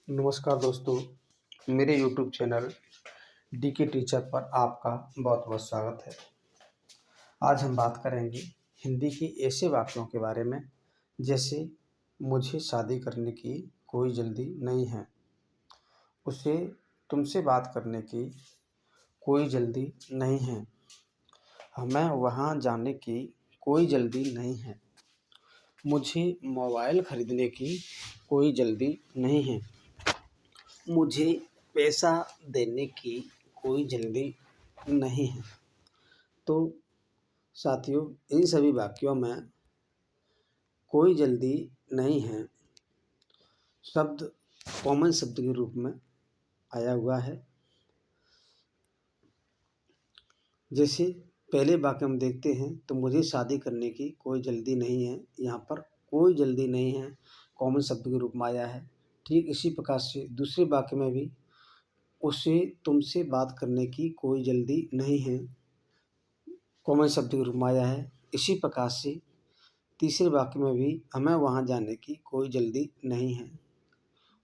नमस्कार दोस्तों, मेरे यूट्यूब चैनल डीके टीचर पर आपका बहुत बहुत स्वागत है। आज हम बात करेंगे हिंदी के ऐसे वाक्यों के बारे में जैसे मुझे शादी करने की कोई जल्दी नहीं है, उसे तुमसे बात करने की कोई जल्दी नहीं है, हमें वहाँ जाने की कोई जल्दी नहीं है, मुझे मोबाइल खरीदने की कोई जल्दी नहीं है, मुझे पैसा देने की कोई जल्दी नहीं है। तो साथियों, इन सभी वाक्यों में कोई जल्दी नहीं है शब्द कॉमन शब्द के रूप में आया हुआ है। जैसे पहले वाक्य हम देखते हैं तो मुझे शादी करने की कोई जल्दी नहीं है, यहाँ पर कोई जल्दी नहीं है कॉमन शब्द के रूप में आया है। ठीक इसी प्रकार से दूसरे वाक्य में भी उसे तुमसे बात करने की कोई जल्दी नहीं है, कॉमन शब्द के रूप में आया है। इसी प्रकार से तीसरे वाक्य में भी हमें वहाँ जाने की कोई जल्दी नहीं है,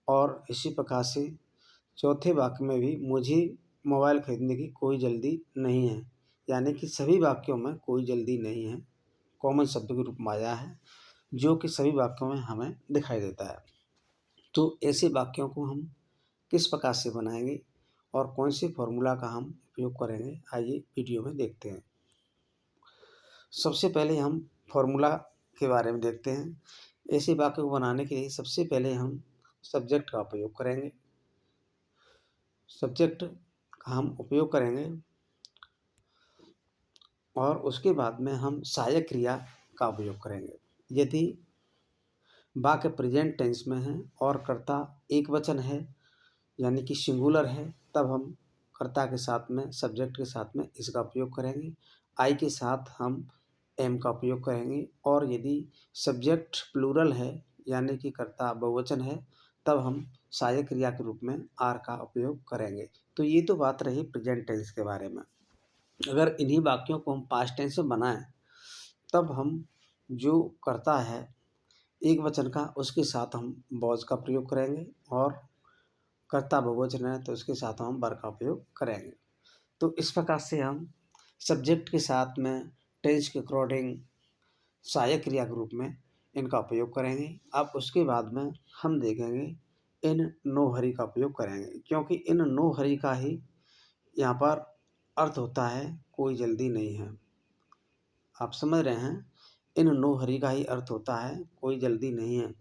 और इसी प्रकार से चौथे वाक्य में भी मुझे मोबाइल खरीदने की कोई जल्दी नहीं है। यानी कि सभी वाक्यों में कोई जल्दी नहीं है कॉमन शब्द के रूप में आया है, जो कि सभी वाक्यों में हमें दिखाई देता है। तो ऐसे वाक्यों को हम किस प्रकार से बनाएंगे और कौन से फॉर्मूला का हम उपयोग करेंगे, आइए वीडियो में देखते हैं। सबसे पहले हम फॉर्मूला के बारे में देखते हैं। ऐसे वाक्य को बनाने के लिए सबसे पहले हम सब्जेक्ट का उपयोग करेंगे। सब्जेक्ट का हम उपयोग करेंगे और उसके बाद में हम सहायक क्रिया का उपयोग करेंगे। यदि वाक्य प्रेजेंट टेंस में है और कर्ता एक वचन है यानी कि सिंगुलर है, तब हम कर्ता के साथ में सब्जेक्ट के साथ में इसका उपयोग करेंगे। आई के साथ हम एम का उपयोग करेंगे, और यदि सब्जेक्ट प्लूरल है यानी कि कर्ता बहुवचन है, तब हम सहायक क्रिया के रूप में आर का उपयोग करेंगे। तो ये तो बात रही प्रेजेंट टेंस के बारे में। अगर इन्हीं वाक्यों को हम पास्ट टेंस में बनाएं, तब हम जो कर्ता है एक वचन का, उसके साथ हम वॉज का प्रयोग करेंगे, और कर्ता बहुवचन है तो उसके साथ हम वर का उपयोग करेंगे। तो इस प्रकार से हम सब्जेक्ट के साथ में टेंस के अकॉर्डिंग सहायक क्रिया के रूप में इनका उपयोग करेंगे। अब उसके बाद में हम देखेंगे इन नो हरी का उपयोग करेंगे, क्योंकि इन नो हरी का ही यहाँ पर अर्थ होता है कोई जल्दी नहीं है। आप समझ रहे हैं, इन नो हरी का ही अर्थ होता है कोई जल्दी नहीं है।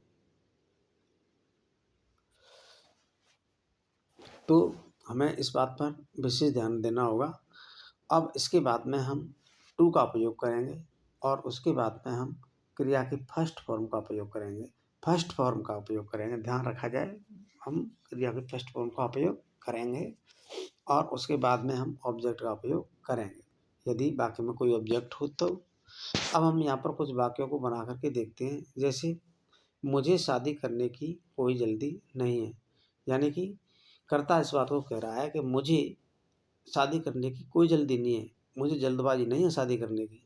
तो हमें इस बात पर विशेष ध्यान देना होगा। अब इसके बाद में हम टू का उपयोग करेंगे, और उसके बाद में हम क्रिया के फर्स्ट फॉर्म का उपयोग करेंगे। फर्स्ट फॉर्म का उपयोग करेंगे, ध्यान रखा जाए, हम क्रिया के फर्स्ट फॉर्म का उपयोग करेंगे, और उसके बाद में हम ऑब्जेक्ट का उपयोग करेंगे यदि वाक्य में कोई ऑब्जेक्ट हो तो। अब हम यहाँ पर कुछ वाक्यों को बना करके देखते हैं। जैसे मुझे शादी करने की कोई जल्दी नहीं है, यानी कि कर्ता इस बात को कह रहा है कि मुझे शादी करने की कोई जल्दी नहीं है, मुझे जल्दबाजी नहीं है शादी करने की।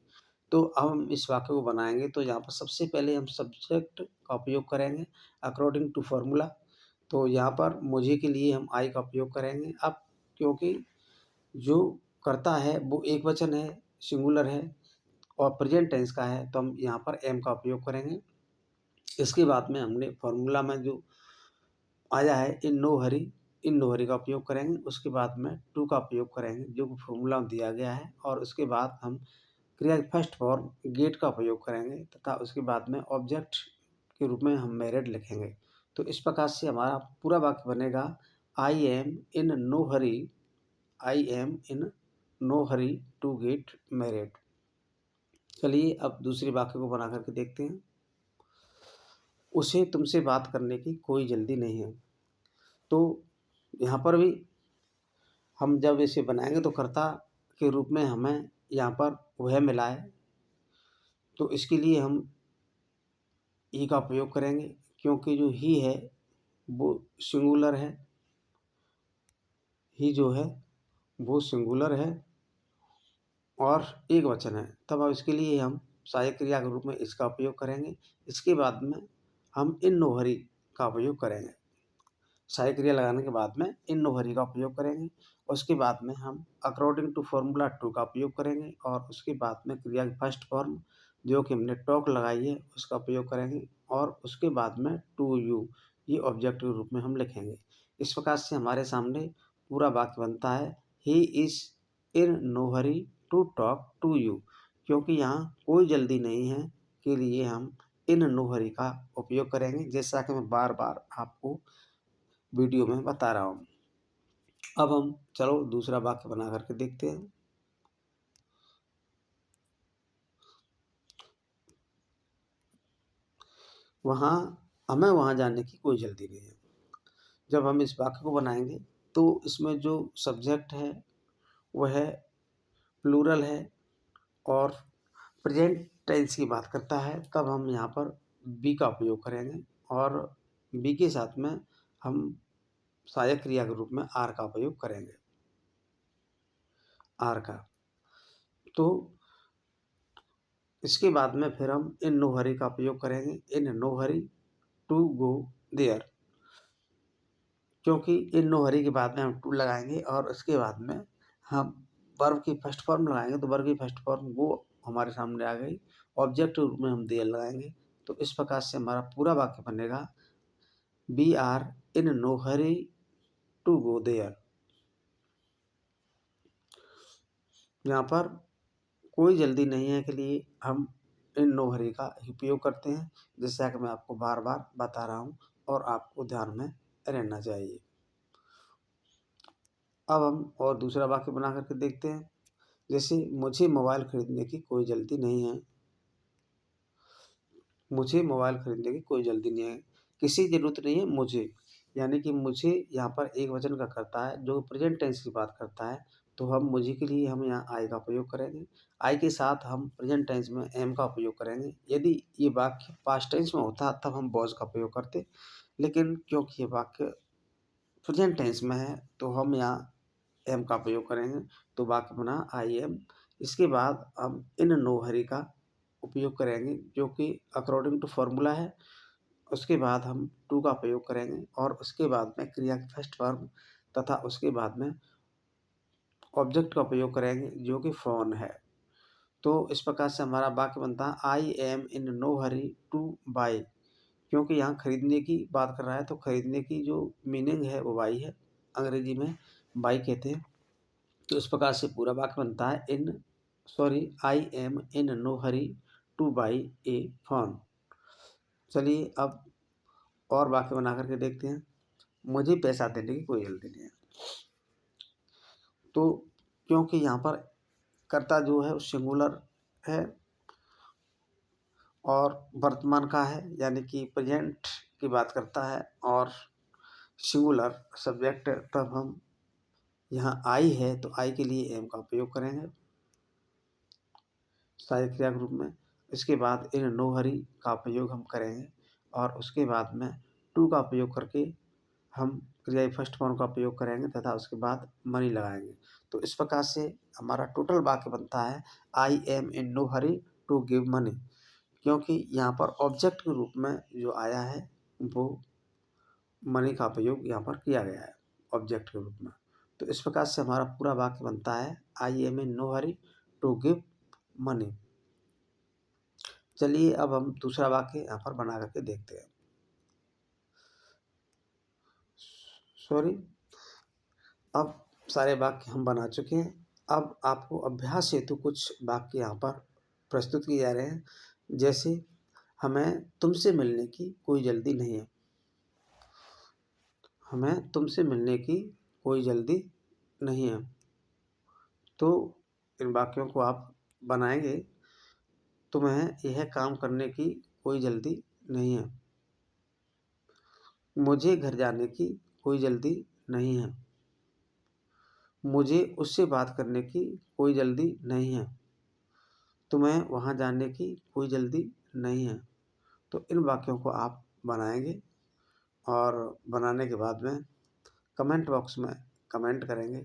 तो अब हम इस वाक्य को बनाएंगे तो यहाँ पर सबसे पहले हम सब्जेक्ट का उपयोग करेंगे अकॉर्डिंग टू फॉर्मूला। तो यहाँ पर मुझे के लिए हम आई का उपयोग करेंगे। अब क्योंकि जो कर्ता है वो एक वचन है, सिंगुलर है और प्रेजेंट टेंस का है, तो हम यहाँ पर एम का उपयोग करेंगे। इसके बाद में हमने फॉर्मूला में जो आया है इन नो हरी का उपयोग करेंगे। उसके बाद में टू का उपयोग करेंगे जो फॉर्मूला दिया गया है, और उसके बाद हम क्रिया की फर्स्ट फॉर्म गेट का उपयोग करेंगे, तथा उसके बाद में ऑब्जेक्ट के रूप में हम मैरिड लिखेंगे। तो इस प्रकार से हमारा पूरा वाक्य बनेगा I am in no hurry, I am in no hurry to get married. चलिए अब दूसरे वाक्य को बना करके देखते हैं। उसे तुमसे बात करने की कोई जल्दी नहीं है। तो यहाँ पर भी हम जब इसे बनाएंगे तो कर्ता के रूप में हमें यहाँ पर वह मिला है, तो इसके लिए हम ई का प्रयोग करेंगे, क्योंकि जो ही है वो सिंगुलर है, ही जो है वो सिंगुलर है और एक वचन है। तब अब इसके लिए हम सहायक क्रिया के रूप में इसका उपयोग करेंगे। इसके बाद में हम इन नोहरी का उपयोग करेंगे। सहायक क्रिया लगाने के बाद में इन नो हरी का उपयोग करेंगे। उसके बाद में हम अकॉर्डिंग टू फॉर्मूला 2 का उपयोग करेंगे और उसके बाद में क्रिया की फर्स्ट फॉर्म जो कि हमने टॉक लगाई है उसका उपयोग करेंगे और उसके बाद में टू यू ये ऑब्जेक्ट के रूप में हम लिखेंगे। इस प्रकार से हमारे सामने पूरा वाक्य बनता है, he is in no hurry to talk to you. क्योंकि यहाँ कोई जल्दी नहीं है के लिए हम इन नो हरी का उपयोग करेंगे, जैसा कि मैं बार बार आपको वीडियो में बता रहा हूँ। अब हम चलो दूसरा वाक्य बना करके देखते हैं। हमें वहाँ जाने की कोई जल्दी नहीं है। जब हम इस वाक्य को बनाएंगे तो इसमें जो सब्जेक्ट है वह है प्लूरल है और प्रेजेंट टेंस की बात करता है, तब हम यहाँ पर बी का उपयोग करेंगे और बी के साथ में हम सहायक क्रिया के रूप में आर का उपयोग करेंगे। आर का तो इसके बाद में फिर हम इन नो हरी का उपयोग करेंगे, in no hurry to go there. क्योंकि इन नो हरी के बाद में हम टू लगाएंगे और उसके बाद में हम वर्ब की फर्स्ट फॉर्म लगाएंगे, तो वर्ब की फर्स्ट फॉर्म वो हमारे सामने आ गई। ऑब्जेक्ट के रूप में हम देयर लगाएंगे। तो इस प्रकार से हमारा पूरा वाक्य बनेगा, we are in no hurry to go there. यहाँ पर कोई जल्दी नहीं है के लिए हम इन नो हरी का उपयोग करते हैं, जैसा कि मैं आपको बार बार बता रहा हूँ और आपको ध्यान में रहना चाहिए। अब हम और दूसरा वाक्य बना करके देखते हैं। जैसे मुझे मोबाइल खरीदने की कोई जल्दी नहीं है। मुझे मोबाइल खरीदने की कोई जल्दी नहीं है, किसी ज़रूरत नहीं है मुझे, यानी कि मुझे यहाँ पर एक वचन का करता है जो प्रेजेंट टेंस की बात करता है। तो हम मुझे के लिए हम यहाँ आई का उपयोग करेंगे। आई के साथ हम प्रेजेंट टेंस में एम का उपयोग करेंगे। यदि ये वाक्य पास्ट टेंस में होता तब हम वॉज का उपयोग करते, लेकिन क्योंकि ये वाक्य प्रेजेंट टेंस में है तो हम यहाँ एम का प्रयोग करेंगे। तो वाक्य बना आई एम। इसके बाद हम इन नो हरी का उपयोग करेंगे जो कि अकॉर्डिंग टू फॉर्मूला है। उसके बाद हम टू का प्रयोग करेंगे और उसके बाद में क्रिया की फर्स्ट फॉर्म तथा उसके बाद में ऑब्जेक्ट का प्रयोग करेंगे जो कि फोन है। तो इस प्रकार से हमारा वाक्य बनता है, I am in no hurry to buy. क्योंकि यहाँ खरीदने की बात कर रहा है तो खरीदने की जो मीनिंग है वो बाई है, अंग्रेजी में बाई कहते हैं। तो इस प्रकार से पूरा वाक्य बनता है, I am in no hurry to buy a phone. चलिए अब और वाक्य बना करके देखते हैं। मुझे पैसा देने की कोई जल्दी नहीं है। तो क्योंकि यहाँ पर कर्ता जो है वो सिंगुलर है और वर्तमान का है, यानी कि प्रेजेंट की बात करता है और सिंगुलर सब्जेक्ट, तब हम यहाँ आई है तो आई के लिए एम का उपयोग करेंगे सहायक क्रिया के रूप में। इसके बाद इन नो हरी का प्रयोग हम करेंगे और उसके बाद में टू का प्रयोग करके हम क्रिया फर्स्ट फॉर्म का प्रयोग करेंगे तथा उसके बाद मनी लगाएंगे। तो इस प्रकार से हमारा टोटल वाक्य बनता है, I am in no hurry to give money. क्योंकि यहाँ पर ऑब्जेक्ट के रूप में जो आया है वो मनी का प्रयोग यहाँ पर किया गया है ऑब्जेक्ट के रूप में। तो इस प्रकार से हमारा पूरा वाक्य बनता है, I am in no hurry to give money. चलिए अब हम दूसरा वाक्य यहाँ पर बना करके देखते हैं। सॉरी, अब सारे वाक्य हम बना चुके हैं। अब आपको अभ्यास हेतु कुछ वाक्य यहाँ पर प्रस्तुत किए जा रहे हैं। जैसे हमें तुमसे मिलने की कोई जल्दी नहीं है। हमें तुमसे मिलने की कोई जल्दी नहीं है। तो इन वाक्यों को आप बनाएंगे, तुम्हें यह काम करने की कोई जल्दी नहीं है। मुझे घर जाने की कोई जल्दी नहीं है। मुझे उससे बात करने की कोई जल्दी नहीं है। तुम्हें वहाँ जाने की कोई जल्दी नहीं है। तो इन वाक्यों को आप बनाएंगे और बनाने के बाद में कमेंट बॉक्स में कमेंट करेंगे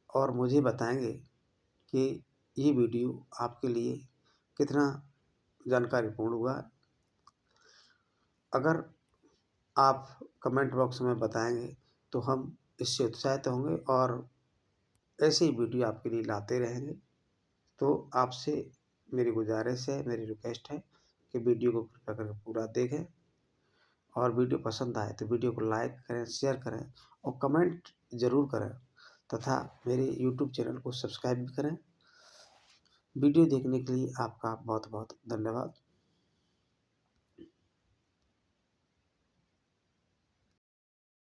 और मुझे बताएंगे कि ये वीडियो आपके लिए कितना जानकारीपूर्ण हुआ। अगर आप कमेंट बॉक्स में बताएँगे तो हम इससे उत्साहित होंगे और ऐसे ही वीडियो आपके लिए लाते रहेंगे। तो आपसे मेरी गुज़ारिश है, मेरी रिक्वेस्ट है कि वीडियो को कृपया करके पूरा देखें और वीडियो पसंद आए तो वीडियो को लाइक करें, शेयर करें और कमेंट ज़रूर करें तथा मेरे यूट्यूब चैनल को सब्सक्राइब भी करें। वीडियो देखने के लिए आपका बहुत-बहुत धन्यवाद।